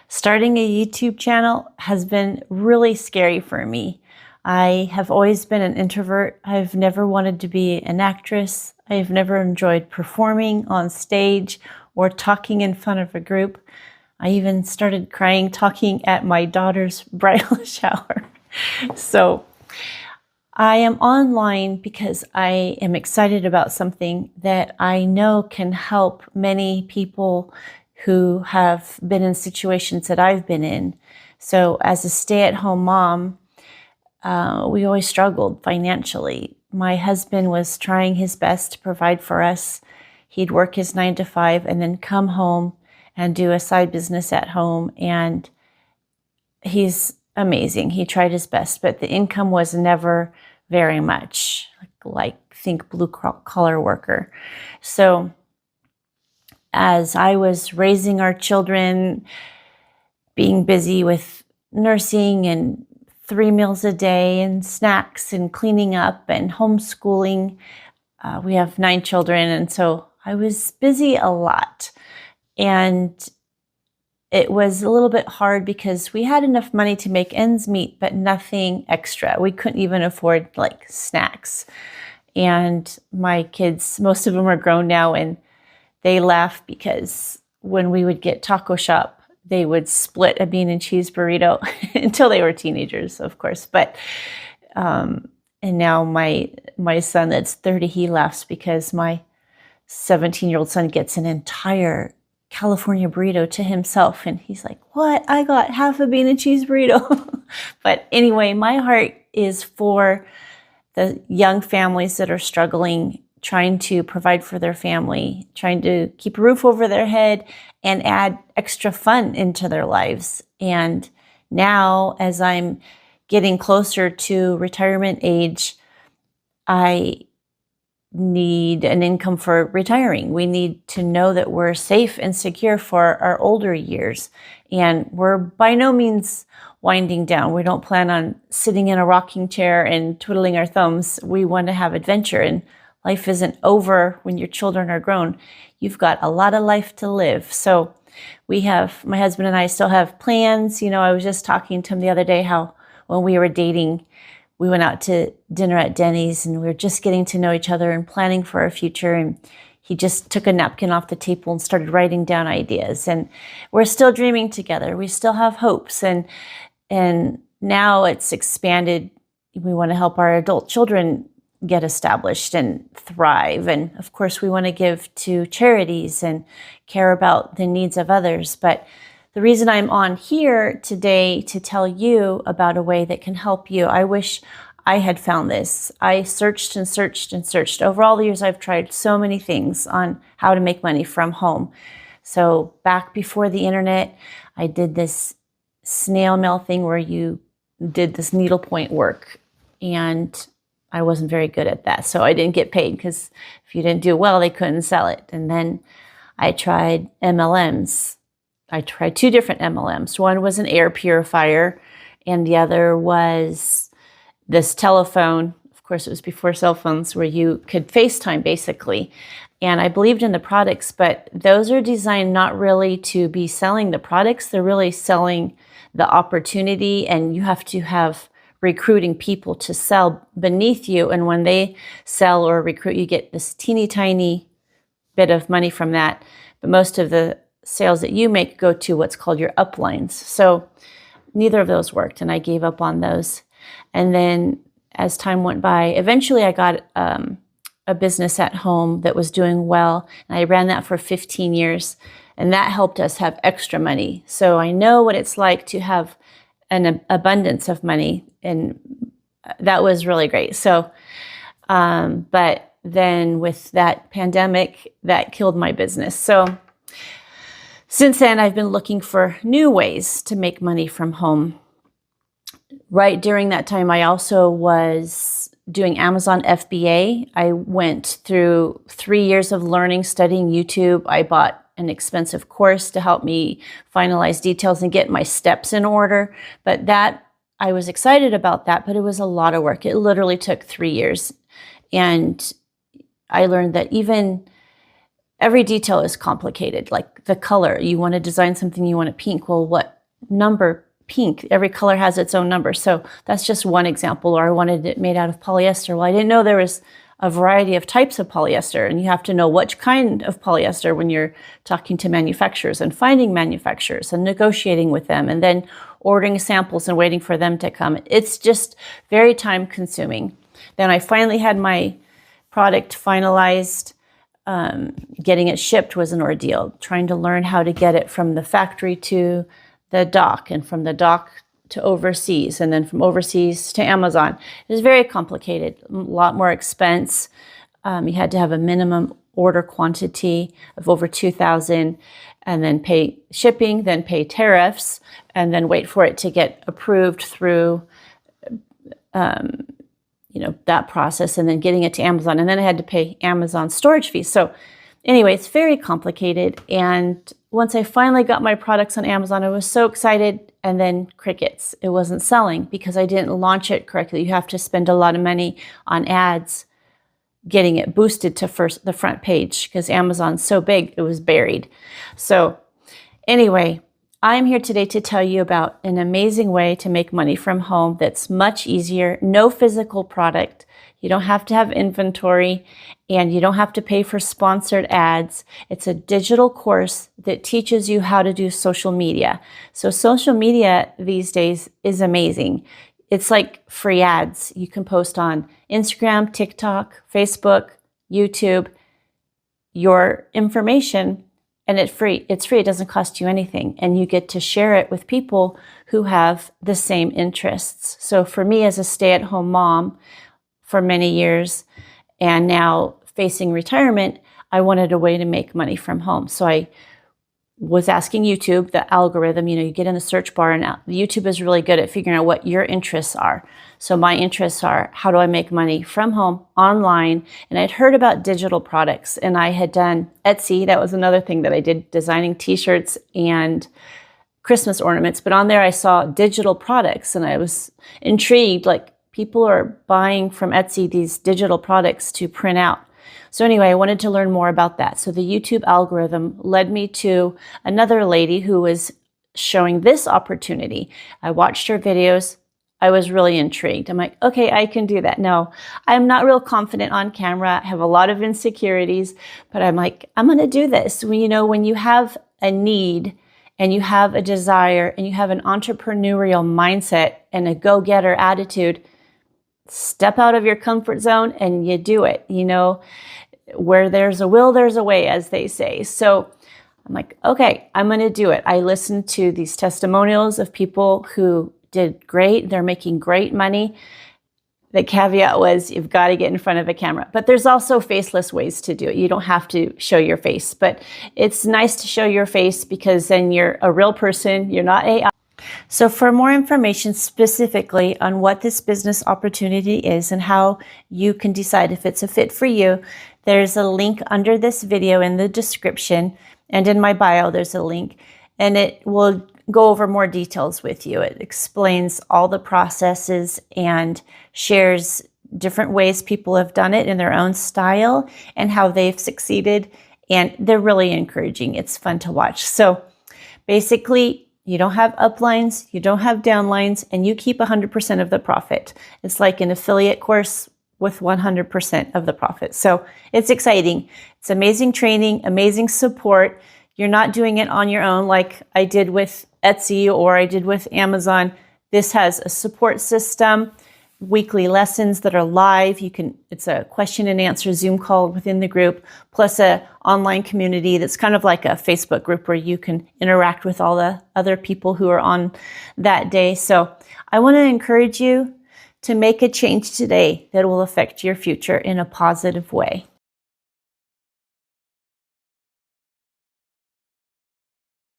Starting a YouTube channel has been really scary for me. I have always been an introvert. I've never wanted to be an actress. I've never enjoyed performing on stage or talking in front of a group. I even started crying talking at my daughter's bridal shower. So I am online because I am excited about something that I know can help many people who have been in situations that I've been in. So as a stay-at-home mom, we always struggled financially. My husband was trying his best to provide for us. He'd work his 9 to 5 and then come home and do a side business at home. And he's amazing. He tried his best, but the income was never very much, like think blue collar worker. So as I was raising our children, being busy with nursing and 3 meals a day and snacks and cleaning up and homeschooling, we have 9 children. And so I was busy a lot. And it was a little bit hard because we had enough money to make ends meet, but nothing extra. We couldn't even afford like snacks. And my kids, most of them are grown now, and they laugh because when we would get taco shop, they would split a bean and cheese burrito until they were teenagers, of course. But and now my son that's 30, he laughs because my 17-year-old son gets an entire California burrito to himself. And he's like, what? I got half a bean and cheese burrito. But anyway, my heart is for the young families that are struggling, trying to provide for their family, trying to keep a roof over their head and add extra fun into their lives. And now, as I'm getting closer to retirement age, I need an income for retiring. We need to know that we're safe and secure for our older years. And we're by no means winding down. We don't plan on sitting in a rocking chair and twiddling our thumbs. We want to have adventure, and life isn't over when your children are grown. You've got a lot of life to live. So my husband and I still have plans. You know, I was just talking to him the other day how when we were dating, we went out to dinner at Denny's and we were just getting to know each other and planning for our future. And he just took a napkin off the table and started writing down ideas. And we're still dreaming together. We still have hopes. And now it's expanded. We want to help our adult children get established and thrive. And of course, we want to give to charities and care about the needs of others. But the reason I'm on here today to tell you about a way that can help you, I wish I had found this. I searched and searched and searched. Over all the years, I've tried so many things on how to make money from home. So back before the internet, I did this snail mail thing where you did this needlepoint work, and I wasn't very good at that. So I didn't get paid because if you didn't do well, they couldn't sell it. And then I tried MLMs. I tried 2 different MLMs. One was an air purifier, and the other was this telephone. Of course, it was before cell phones, where you could FaceTime basically. And I believed in the products, but those are designed not really to be selling the products. They're really selling the opportunity, and you have to have recruiting people to sell beneath you. And when they sell or recruit, you get this teeny tiny bit of money from that. But most of the sales that you make go to what's called your uplines. So neither of those worked, and I gave up on those. And then as time went by, eventually I got a business at home that was doing well, and I ran that for 15 years, and that helped us have extra money. So I know what it's like to have an abundance of money, and that was really great. So, but then with that pandemic, that killed my business. So since then, I've been looking for new ways to make money from home. Right during that time, I also was doing Amazon FBA. I went through 3 years of learning, studying YouTube. I bought an expensive course to help me finalize details and get my steps in order. But I was excited about that, but it was a lot of work. It literally took 3 years. And I learned that even every detail is complicated. Like the color. You want to design something, you want it pink. Well, what number pink? Every color has its own number. So that's just one example. Or I wanted it made out of polyester. Well, I didn't know there was a variety of types of polyester, and you have to know which kind of polyester when you're talking to manufacturers and finding manufacturers and negotiating with them and then ordering samples and waiting for them to come. It's just very time consuming. Then I finally had my product finalized. Getting it shipped was an ordeal. Trying to learn how to get it from the factory to the dock, and from the dock to overseas, and then from overseas to Amazon. It was very complicated, a lot more expense. You had to have a minimum order quantity of over 2,000, and then pay shipping, then pay tariffs, and then wait for it to get approved through that process, and then getting it to Amazon. And then I had to pay Amazon storage fees. So anyway, it's very complicated. And once I finally got my products on Amazon, I was so excited. And then crickets. It wasn't selling because I didn't launch it correctly. You have to spend a lot of money on ads getting it boosted to the front page, because Amazon's so big, it was buried. So anyway, I'm here today to tell you about an amazing way to make money from home that's much easier. No physical product. You don't have to have inventory, and you don't have to pay for sponsored ads. It's a digital course that teaches you how to do social media. So social media these days is amazing. It's like free ads. You can post on Instagram, TikTok, Facebook, YouTube, your information, and it's free. It's free. It doesn't cost you anything. And you get to share it with people who have the same interests. So for me, as a stay-at-home mom for many years, and now facing retirement, I wanted a way to make money from home. So I was asking YouTube, the algorithm, you get in the search bar, and YouTube is really good at figuring out what your interests are. So my interests are, how do I make money from home, online? And I'd heard about digital products, and I had done Etsy. That was another thing that I did, designing t-shirts and Christmas ornaments. But on there I saw digital products, and I was intrigued, like, people are buying from Etsy these digital products to print out. So anyway, I wanted to learn more about that. So the YouTube algorithm led me to another lady who was showing this opportunity. I watched her videos. I was really intrigued. I'm like, okay, I can do that. No, I'm not real confident on camera. I have a lot of insecurities, but I'm like, I'm going to do this. When you have a need and you have a desire and you have an entrepreneurial mindset and a go-getter attitude, step out of your comfort zone and you do it. Where there's a will, there's a way, as they say. So I'm like, okay, I'm going to do it. I listened to these testimonials of people who did great. They're making great money. The caveat was, you've got to get in front of a camera. But there's also faceless ways to do it. You don't have to show your face. But it's nice to show your face, because then you're a real person. You're not AI. So for more information specifically on what this business opportunity is and how you can decide if it's a fit for you, there's a link under this video in the description, and in my bio there's a link, and it will go over more details with you. It explains all the processes and shares different ways people have done it in their own style and how they've succeeded, and they're really encouraging. It's fun to watch. So basically, you don't have uplines, you don't have downlines, and you keep 100% of the profit. It's like an affiliate course with 100% of the profit. So it's exciting. It's amazing training, amazing support. You're not doing it on your own like I did with Etsy or I did with Amazon. This has a support system, weekly lessons that are live. It's a question and answer Zoom call within the group, plus a online community that's kind of like a Facebook group where you can interact with all the other people who are on that day. So I want to encourage you to make a change today that will affect your future in a positive way.